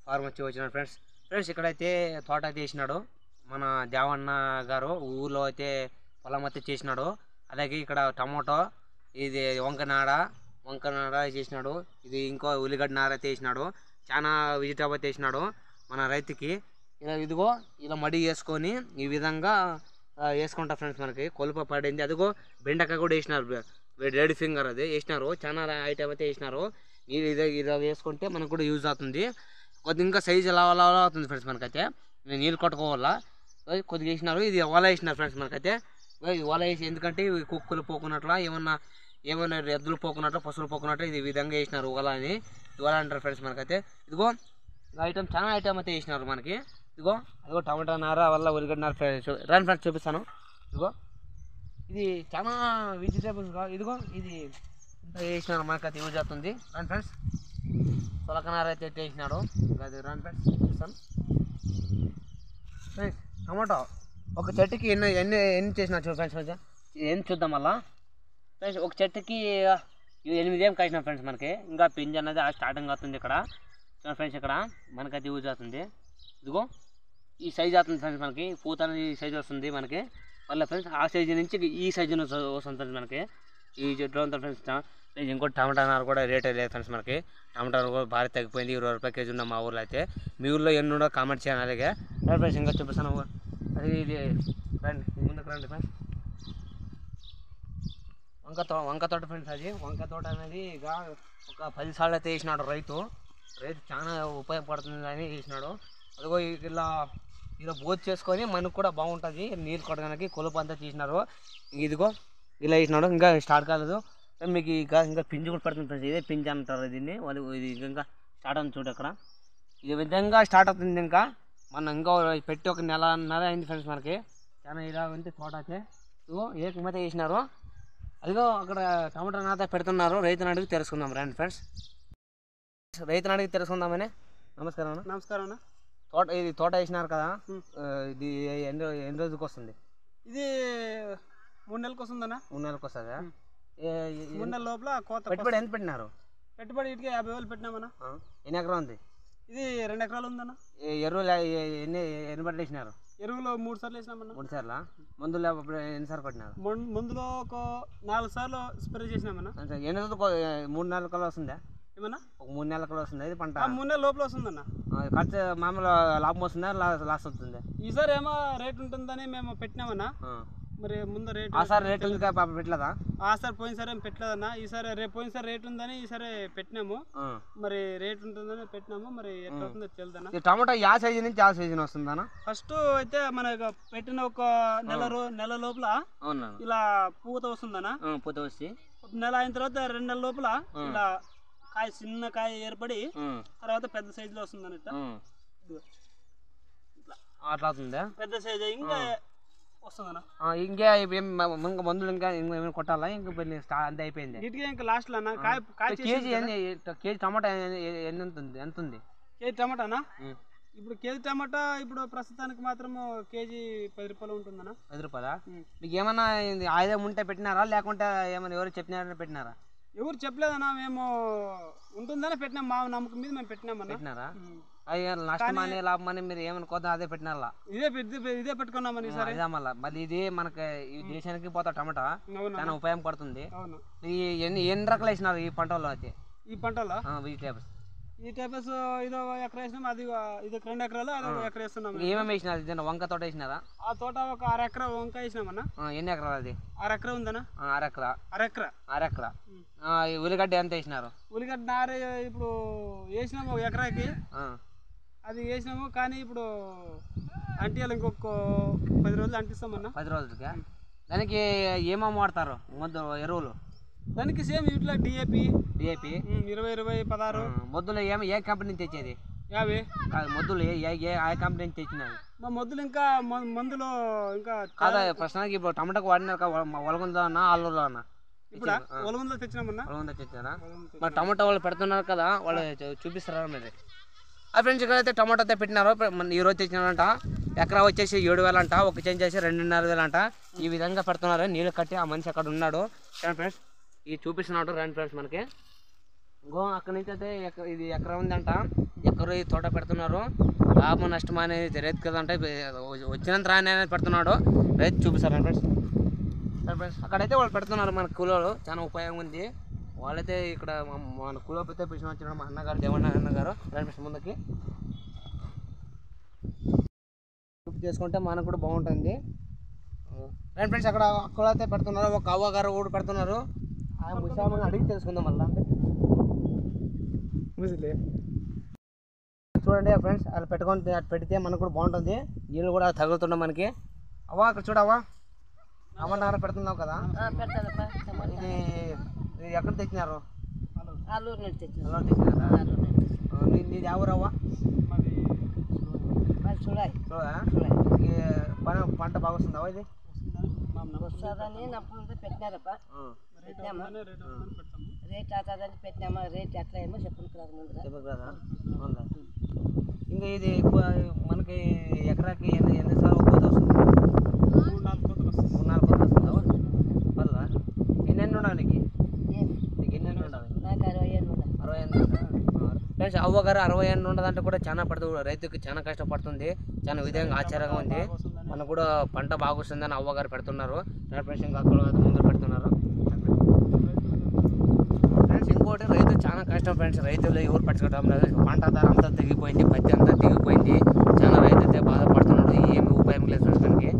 Form వచ్చి వచ్చినాడు friends ఇక్కడైతే తోట అయితే వేసినాడు మన దేవన్న గారు ఊర్లో అయితే పొలం అయితే చేసినాడు. అలాగే ఇక్కడ టమోటో, ఇది వంకనాడ చేసినాడు. ఇది ఇంకో ఉల్లిగడ్డ నార అయితే వేసినాడు. చాలా వెజిటేబుల్ అయితే వేసినాడు మన రైతుకి. ఇదిగో ఇలా మడి వేసుకొని ఈ విధంగా వేసుకుంటా ఫ్రెండ్స్. మనకి కొలుప పడింది. అదిగో బెండకాయ కూడా వేసినారు, రెడ్ ఫింగర్ అది వేసినారు. చాలా ఐటమ్ అయితే వేసినారు. ఇది వేసుకుంటే మనకు కూడా యూజ్ అవుతుంది. కొద్దిగా ఇంకా సైజ్ ఎలా అవుతుంది ఫ్రెండ్స్. మనకైతే నీళ్ళు కొట్టుకోవాలా కొద్దిగా వేసినారు. ఇది వల వేసినారు ఫ్రెండ్స్. మనకైతే వల వేసి ఎందుకంటే కుక్కలు పోకున్నట్లా ఏమైనా ఎద్దులు పోకున్నట్లు పశువులు పోకున్నట్లు ఇది విధంగా వేసినారు వల అని. వల అంటారు ఫ్రెండ్స్. మనకైతే ఇదిగో ఐటమ్ చాలా ఐటమ్ అయితే వేసినారు మనకి. ఇదిగో అదిగో టమాటా నార వల్ల ఉల్లిగడ్డ నార రన్ ఫ్రెండ్స్ చూపిస్తాను. ఇదిగో ఇది చాలా వెజిటేబుల్స్. ఇదిగో ఇది ఇంత వేసినారు మనకైతే యూజ్ అవుతుంది. రన్ ఫ్రెండ్స్ తొలకనార అయితే వేసినాడు. అది రన్ ఫ్రెండ్స్ చూపిస్తాను. ఫ్రెండ్స్ టమాటో ఒక చెట్టుకి ఎన్ని చేసినారు ఫ్రెండ్స్. ఎన్ని చూద్దాం మళ్ళా ఫ్రెండ్స్. ఒక చెట్టుకి 8 కాసినాం ఫ్రెండ్స్. మనకి ఇంకా పింజ అనేది స్టార్టింగ్ అవుతుంది ఇక్కడ ఫ్రెండ్స్. ఇక్కడ మనకైతే యూజ్ అవుతుంది. ఇదిగో ఈ సైజ్ అవుతుంది ఫ్రెండ్స్. మనకి పూత అనేది ఈ సైజు వస్తుంది మనకి. మళ్ళీ ఫ్రెండ్స్ ఆ సైజు నుంచి ఈ సైజు వస్తుంది ఫ్రెండ్స్. మనకి ఈ చెట్లు ఉంటుంది ఫ్రెండ్స్. ఇంకోటి టమాటా నారు కూడా రేట్ లేదు ఫ్రెండ్స్. మనకి టమాటా కూడా భారీ తగ్గిపోయింది. 20 రూపాయలు కేజీ ఉన్నాం మా ఊర్లో అయితే. మీ ఊర్లో ఎన్ని ఉండో కామెంట్ చేయాలి. అలాగే ఫ్రెండ్స్ ఇంకా చూపిస్తాను. అది ఇది రండి ముందుకు రండి ఫ్రెండ్స్. వంక తోట ఫ్రెండ్స్. అది వంక తోట అనేది ఇక ఒక 10 సార్లు అయితే వేసినాడు రైతు చాలా ఉపయోగపడుతుంది అని వేసినాడు. అదిగో ఇలా బోత్ చేసుకొని మనకు కూడా బాగుంటుంది నీళ్ళు కొట్టడానికి. కొలుపు అంతా తీసినారు. ఇదిగో ఇలా వేసినాడు. ఇంకా స్టార్ట్ కాలేదు మీకు. ఇంకా పింజు కూడా పడుతుంది ఫ్రెండ్స్. ఇదే పింజు అంటారు దీన్ని వాళ్ళు. ఇది ఇంకా స్టార్ట్ అవుతుంది చూడు అక్కడ. ఈ విధంగా స్టార్ట్ అవుతుంది. ఇంకా మనం ఇంకా పెట్టి ఒక నెలన్నర అయింది ఫ్రెండ్స్. మనకి చాలా ఇలా ఉంది తోట అయితే. ఇదిగో ఏకమైతే వేసినారు. అదిగో అక్కడ టమాటా నాత పెడుతున్నారు. రైతుని అడిగి తెలుసుకుందాం రండి ఫ్రెండ్స్. రైతుని అడిగి తెలుసుకుందామని. నమస్కారం అన్న. నమస్కారం అన్న. ఇది తోట వేసినారు కదా, ఇది ఎన్ని రోజులకి వస్తుంది? ఇది 3 నెలలకు వస్తుందన్న. 3 నెలలకు వస్తుందా? 3 నెలల లోపల కోత. పెట్టుబడి ఎంత పెట్టినారు? పెట్టుబడి ఇటుకే 50,000 పెట్టినామన్నా. ఎన్ని ఎకరం ఉంది? ఇది 2 ఎకరాలు ఉందన్న. ఎరువులు ఎన్ని బట్టలు వేసినారు? ఎరువులు 3 సార్లు వేసినామన్నా. 3 సార్లా? మందులు ఎన్నిసార్లు కొట్టినారు? మందులో ఒక 4 సార్లు స్ప్రే చేసినామన్నా. ఎన్ని రోజులు? 3 నెలల కల్లా వస్తుందా? ఏమన్నా ఒక 3 నెలల కల్లా వస్తుంది ఇది పంట? 3 నెలల లోపల వస్తుందన్న. ఖర్చు మామూలు లాభం వస్తుందా లాస్ వస్తుంది? ఈసారి ఏమో రేట్ ఉంటుందని మేము పెట్టినామన్నా. మరి ముందు రేట్ ఆసారి రేట్ ఉంది పెట్టలేదా? సార్ పోయినసారి ఏం పెట్టలేదన్న. ఈసారి పోయినసారి రేట్ ఉందని ఈసారి పెట్టినాము. మరి రేట్ ఉంటుందని పెట్టినాము. మరి ఎట్లా అవుతుందో తెలియదన్న. టమాటో యా సైజు నుంచి ఆ సైజు వస్తుందన్న? ఫస్ట్ అయితే మనకు పెట్టిన ఒక నెల లోపల ఇలా పూత వస్తుందన్న. పూత వచ్చి నెల అయిన తర్వాత 2 నెలల లోపల ఇలా చిన్న కాయ ఏర్పడి తర్వాత పెద్ద సైజులో వస్తుందని. అట్లా అవుతుందా? పెద్ద సైజు ఇంకా వస్తుందన్న. ఇంకా మందులు ఇంకా కొట్టాలా? ఇంకా అంత అయిపోయింది. ఇటుకే ఇంకా లాస్ట్ లో కేజీ టమాటా ఎంత ఉంది? కేజీ టమాటానా? ఇప్పుడు కేజీ టమాటా ఇప్పుడు ప్రస్తుతానికి మాత్రం కేజీ 10 రూపాయలు ఉంటుందన్న. 10 రూపాయలా? మీకు ఏమన్నా ఆదాయం ఉంటే పెట్టినారా లేకుంటే ఏమైనా ఎవరు చెప్పినారని పెట్టినారా? ఎవరు చెప్పలేదన్నా. మేము ఉంటుందని పెట్టినాం. మా నమ్మకం మీద మేము పెట్టినారా? అయ్యో నష్టం అని లాభం అని మీరు ఏమనుకోద్దా అదే పెట్టినారా? ఇదే పెట్టుకున్నామని. మళ్ళీ ఇది మనకి ఈ దేశానికి పోతా టమాటా చాలా ఉపయోగం పడుతుంది. ఎన్ని రకాలు వేసినారు ఈ పంటలో? అయితే ఈ పంటలో వెజిటేబుల్స్ ఈ టైప్స్ ఇదో ఎకరా వేసినాం. అది ఇది 2 ఎకరాలు అది 1 ఎకరా వేస్తున్నాం. ఏమేమి వేసినారు? వంక తోట వేసినారా? ఆ తోట ఒక 6 ఎకరా వంక వేసినామన్నా. ఎన్ని ఎకరాలు అది? 6 ఎకరా ఉందన్నా. 6 ఎకరా. 6 ఎకరా. ఉల్లిగడ్డ ఎంత వేసినారు? ఉల్లిగడ్డ నారే ఇప్పుడు వేసినాము 1 ఎకరాకి. అది వేసినాము కానీ ఇప్పుడు అంటియాలి. ఇంకొక 10 రోజులు అంటిస్తామన్నా. 10 రోజులకి దానికి ఏమేమి వాడతారు ఎరువులు? దానికి సేమ్ ఇట్లా డిఏపి 20-20-16. మొద్దులు ఏ కంపెనీ నుంచి తెచ్చేది? 50 మొద్దులు ఏ కంపెనీ నుంచి తెచ్చినారు? మా మొద్దులు ఇంకా మందులు ఇంకా కాదా ప్రశ్నకి ఇప్పుడు టమాటాకు వాడినారు ఒలగుందో అన్న ఆలూరులో అన్న? ఇప్పుడు ఒలగుందో తెచ్చినామన్నా. ఒలగుందో తెచ్చారా? మరి టమాటా వాళ్ళు పెడుతున్నారు కదా, వాళ్ళు చూపిస్తారా మరి? ఫ్రెండ్స్ ఇక్కడైతే టమాటో అయితే పెట్టినారు. ఈరోజు తెచ్చినారంట. ఎకరా వచ్చేసి 7,000 అంట. ఒక చెంచు చేసి 2,500 అంట. ఈ విధంగా పెడుతున్నారు. నీళ్ళు కట్టి ఆ మనిషి అక్కడ ఉన్నాడు ఫ్రెండ్స్. ఇది చూపిస్తున్నాడు రండి ఫ్రెండ్స్. మనకి ఇంకో అక్కడి నుంచి అయితే ఇది ఎకరం ఉందంట, ఎకరు ఈ తోట పెడుతున్నారు. లాభం నష్టం అనేది రైతు కదంటే వచ్చినంత రాని అనేది పెడుతున్నాడు. రైతు చూపిస్తారు ఫ్రెండ్స్. ఫ్రెండ్స్ అక్కడైతే వాళ్ళు పెడుతున్నారు మన కూలోళ్ళు, చాలా ఉపయోగం ఉంది. వాళ్ళైతే ఇక్కడ మన కూలో అయితే పిలిచిన వచ్చినాడు మా అన్నగారు, దేవన్న అన్నగారు. ఫ్రెండ్స్ ముందుకి చేసుకుంటే మనకు కూడా బాగుంటుంది. ఫ్రెండ్స్ అక్కడ అక్కడ అయితే పెడుతున్నారు, ఒక అవ్వగారు కూడా పెడుతున్నారు. ఆ ముసామని అడిగి తెలుసుకుందాం మళ్ళీ. అంటే చూడండి ఫ్రెండ్స్, అలా పెట్టుకొని పెడితే మనకు కూడా బాగుంటుంది. నీళ్ళు కూడా తగులుతుండే మనకి. అవ్వ అక్కడ చూడవా, అమ్మన్నర పెడుతున్నావు కదా, ఇది ఎక్కడ తెచ్చినారు? ఆలూరు నుంచి తెచ్చినారా? నీది ఎవరవ్వ? పంట బాగా వస్తుందా ఇది? వస్తుందని నప్పుడు పెట్టినారప్ప, పెట్టినామా రేట్ అవుతుందని పెట్టినామా, రేట్ ఎట్లా ఏమో చెప్పను ముందుగా. ఇంకా ఇది మనకి ఎకరాకి ఎన్ని సార్లు కోత వస్తుంది? 3-4 కోతలు వస్తుంది. 3-4 కోతలు వస్తుందా వల్ల? ఎన్ని ఉండాలి నీకు? ఎన్ని ఉండాలి? నాకు 60 ఏళ్ళు ఉండాలి. 60 ఏళ్ళు. ఫ్రెండ్స్ అవ్వగారు 60 ఏళ్ళు ఉండదంటే కూడా చాలా పడుతుంది, రైతుకి చాలా కష్టపడుతుంది. చాలా విధంగా ఆశ్చర్యంగా ఉంది. మనకు కూడా పంట బాగా వస్తుందని అవ్వగారు పెడుతున్నారు. ఫ్రెండ్స్ ఇంకా అక్కడ ముందు పెడుతున్నారు. ఫ్రెండ్స్ ఇంకోటి రైతు చాలా కష్టం ఫ్రెండ్స్. రైతులు ఎవరు పట్టుకోవడం లేదు, పంట ధర అంతా తెగిపోయింది, పత్తి అంతా తెగిపోయింది. చాలా రైతు అయితే బాధపడుతున్నాడు. ఏమి ఉపయోగం లేదు ఫ్రెండ్స్ మనకి.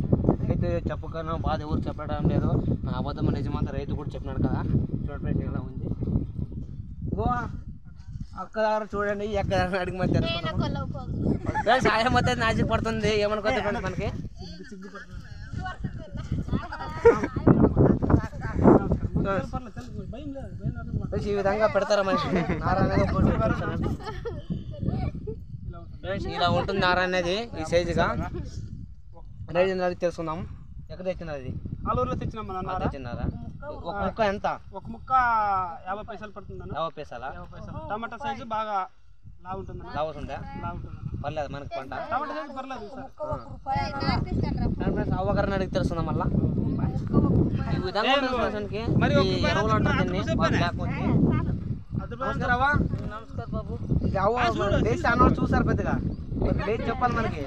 రైతు చెప్పకన్నా బాధ ఎవరు చెప్పడం లేదు. అబద్ధం నిజమంతా రైతు కూడా చెప్పినాడు కదా. చూడండి ఫ్రెండ్స్ ఎలా ఉంది. అక్కడ చూడండి, ఎక్కడ అడిగి మధ్య ఫ్రెండ్స్ సాయం అయితే నాజీ పడుతుంది. ఏమనుకోద్దు ఫ్రెండ్స్ మనకి. ఈ విధంగా పెడతారా మనిషి నార అనేది? ఫ్రెండ్స్ ఇలా ఉంటుంది నార అనేది ఈ సైజుగా. రైతు తెలుసుకుందాం. ఎక్కడ తెచ్చినారు? అది ఆలూరులో తెచ్చినాం. తెచ్చినారా? ఒక ముక్క ఎంత? ఒక ముక్క 50 పైసలు పడుతుందన్న. 50 పైసలా? టమాటా సైజు బాగా లావు ఉంటుంది. లావు ఉంటుందా? పర్లేదు మనకి పంట. టమాటా సైజు పర్లేదు సార్. అవ్వగారిని అడిగి తెలుస్తుందా మళ్ళా? ఈ విధంగా ఎరువులు నమస్కారం బాబు. లేచి అన్నోళ్ళు చూసారు పెద్దగా, లేచి చెప్పాలి మనకి.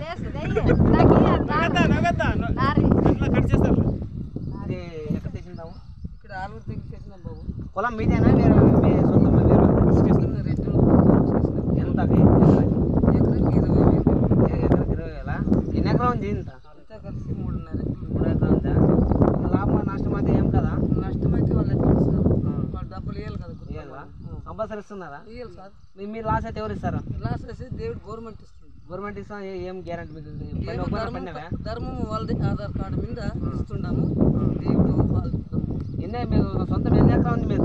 కట్ చేస్తారు. ఇది ఎక్కడ తెచ్చిందాము? ఇక్కడ ఆలూరు దగ్గర చేసినాం బాబు. పొలం మీదేనా వేరే మీ సొంతం? ఎంత? ఎకరాకి 20,000. ఎన్ని ఎకరం ఉంది? ఇంత అంతా కలిసి 3.5. 3 ఎకరం ఉందా? లాభం నష్టం అయితే ఏం కదా? నష్టం అయితే వాళ్ళు ఎట్లా ఇస్తారు? వాళ్ళు డబ్బులు ఇవ్వాలి కదా. కంపల్సరీ ఇస్తున్నారా? ఇవ్వాలి సార్. మీరు లాస్ అయితే ఎవరు ఇస్తారా? లాస్ వేసి దేవుడు గవర్నమెంట్ ఇస్తుంది. గవర్నమెంట్ ఇస్తా ఏం గ్యారంటీ మీకు? ధర్మం వాళ్ళది ఆధార్ కార్డు మీద ఇస్తున్నాము. దేవుడు వాళ్ళు ఎన్ని మీకు సొంతం ఎన్ని ఎకరం ఉంది మీ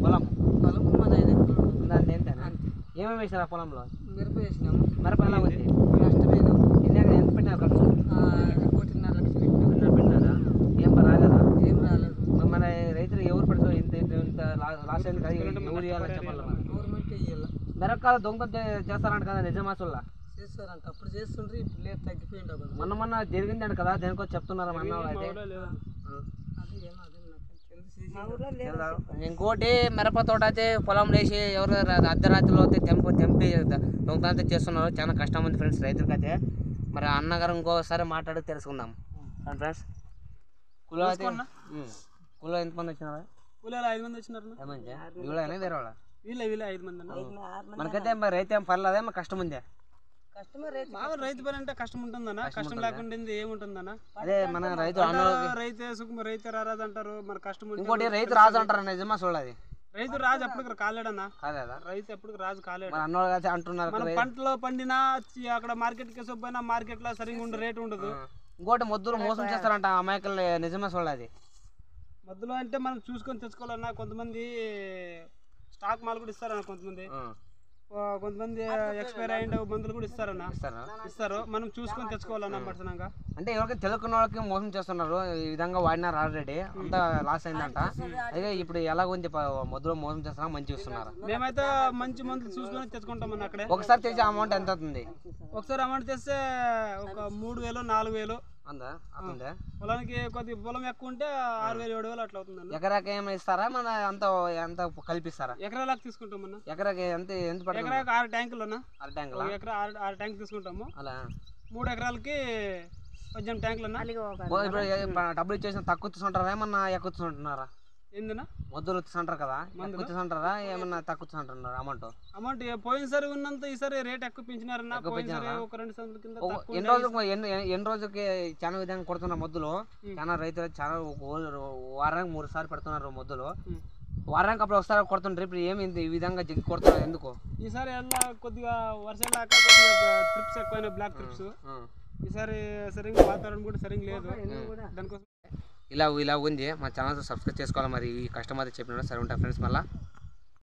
పొలం? పొలం మాది 5 ఎకరాలు దాంట్లో ఏంటన్నా? ఏమేమి వేసారు ఆ పొలంలో? మిరప వేసినాము. మిరప ఎలా ఉంది? నష్టమైన ఎంత పెట్టినారు ఖర్చు? 1.5 లక్షలు పెట్టినారా? ఏం రాలేదా? ఏం రాలేదు. మన రైతులు ఎవరు పెడతారు? ఇంత లాస్ అయింది కదా, ఎవరు ఇవ్వాలని చెప్పాలి. గవర్నమెంట్ ఇవ్వాలి. మిరపకాయలు దొంగ చేస్తారంట కదా, నిజమాసుల్లా? చేస్తారంట. అప్పుడు చేస్తుండ్రి, ఇప్పుడు లేదు, తగ్గిపోయింది. మొన్న జరిగిందంట కదా, దేనికో చెప్తున్నారు మన వాళ్ళు అయితే. ఇంకోటి మిరప తోట అయితే పొలం వేసి ఎవరు అర్ధరాత్రిలో అయితే తెంపి దొంగతనం చేస్తున్నారు. చాలా కష్టం ఉంది ఫ్రెండ్స్ రైతులకి అయితే. మరి అన్నగారు ఇంకోసారి మాట్లాడి తెలుసుకుందాం ఫ్రెండ్స్. కూలో అయితే కూలో ఎంతమంది వచ్చినారా? కూలీలు 5 మంది వచ్చినారు. వీళ్ళైనా వేరే వాళ్ళ? వీళ్ళే 5 మంది అన్న. మనకైతే మరి రైతు ఏం పర్లేదే, మరి కష్టం ఉందే. మామూలు రైతు పని అంటే కష్టం ఉంటుందన్న. కష్టం లేకుండా ఏముంటుందన్న? అదే మన రైతు రైతే సుఖం, రైతే రారాదు అంటారు. మన కష్టం. ఇంకోటి రైతు రాజు అంటారు, నిజమా చూడాలి? రైతు రాజు అప్పటికి కాలేడన్నా. కాలేదా? రైతు ఎప్పటికి రాజు కాలేడు. అన్నోళ్ళు అంటున్నారు. మన పంటలో పండినా అక్కడ మార్కెట్ కి పోయినా మార్కెట్ లో సరిగ్గా ఉండే రేటు ఉండదు. ఇంకోటి మొద్దులు మోసం చేస్తారంట అమాయకులు, నిజమా చూడాలి? మధ్యలో అంటే మనం చూసుకొని తెచ్చుకోవాలన్నా. కొంతమంది స్టాక్ మాల్ కూడా ఇస్తారన్న. కొంతమంది ఎక్స్పైర్ అయిన మందులు కూడా ఇస్తారన్న. ఇస్తారు, మనం చూసుకొని తెచ్చుకోవాలన్నా పడుతున్నాగా. అంటే ఎవరికి తెలుగున్న వాళ్ళకి మోసం చేస్తున్నారు. ఈ విధంగా వాడినారు ఆల్రెడీ, అంతా లాస్ అయిందంట. అదే ఇప్పుడు ఎలా ఉంది? మొదలు మోసం చేస్తున్నా, మంచిగా ఇస్తున్నారు. మేమైతే మంచి మందులు చూసుకొని తెచ్చుకుంటాం అన్న. అక్కడే ఒకసారి తెచ్చే అమౌంట్ ఎంత అవుతుంది? ఒకసారి అమౌంట్ తెస్తే ఒక 3,000 4,000 అందా అవుతుందా పొలానికి కొద్దిగా పొలం ఎక్కువ ఉంటే 6,000 7,000 అట్లా అవుతుందన్న. ఎకరాకి ఏమైనా ఇస్తారా మన ఎంత కల్పిస్తారా ఎకరాలకు తీసుకుంటాం అన్న. ఎకరాకి ఎంత పడుతుంది ఎకరాకి 6 ట్యాంకులు అన్న. అర ట్యాంకులా ఎకరా 6 ట్యాంకులు తీసుకుంటాము. అలా 3 ఎకరాలకి 18 ట్యాంకులు అన్న. ఇప్పుడు డబ్బులు ఇచ్చేసిన తక్కువ తీసుకుంటారా ఏమన్నా ఎక్కువ తీసుకుంటున్నారా ఏందన్నా మొద్దులు తీసుకుంటారు కదా ఎక్కువ తీసుకుంటారా ఏమన్నా తక్కువ తీసుకుంటున్నారా అమౌంట్ పోయినసారి ఉన్నంత ఈసారి రేట్ ఎక్కువ పెంచినారన్న. పోయినసారి ఒక 2 సంవత్సరాల కింద తక్కువ ఎన్ని రోజులకు ఎన్ని రోజులకి చాలా విధంగా కొడుతున్నారు మొద్దులు చాలా రైతులు చాలా వారానికి 3 సార్లు పెడుతున్నారు మొద్దులు వారానికి అప్పుడు ఒకసారి కొడుతుంటారు ఇప్పుడు ఏమి ఈ విధంగా జగ్గి కొడుతున్నారు ఎందుకు ఈసారి ఎలా కొద్దిగా వర్షం లేక కొద్దిగా ట్రిప్స్ ఎక్కువైన బ్లాక్ ట్రిప్స్ ఈసారి సరిగ్గా వాతావరణం కూడా సరిగ్గా లేదు దానికోసం ఇలా ఉంది మా ఛానల్ సబ్స్క్రైబ్ చేసుకోవాలి మరి ఈ కస్టమర్ చెప్పిన సరే ఉంటాయి ఫ్రెండ్స్ మళ్ళీ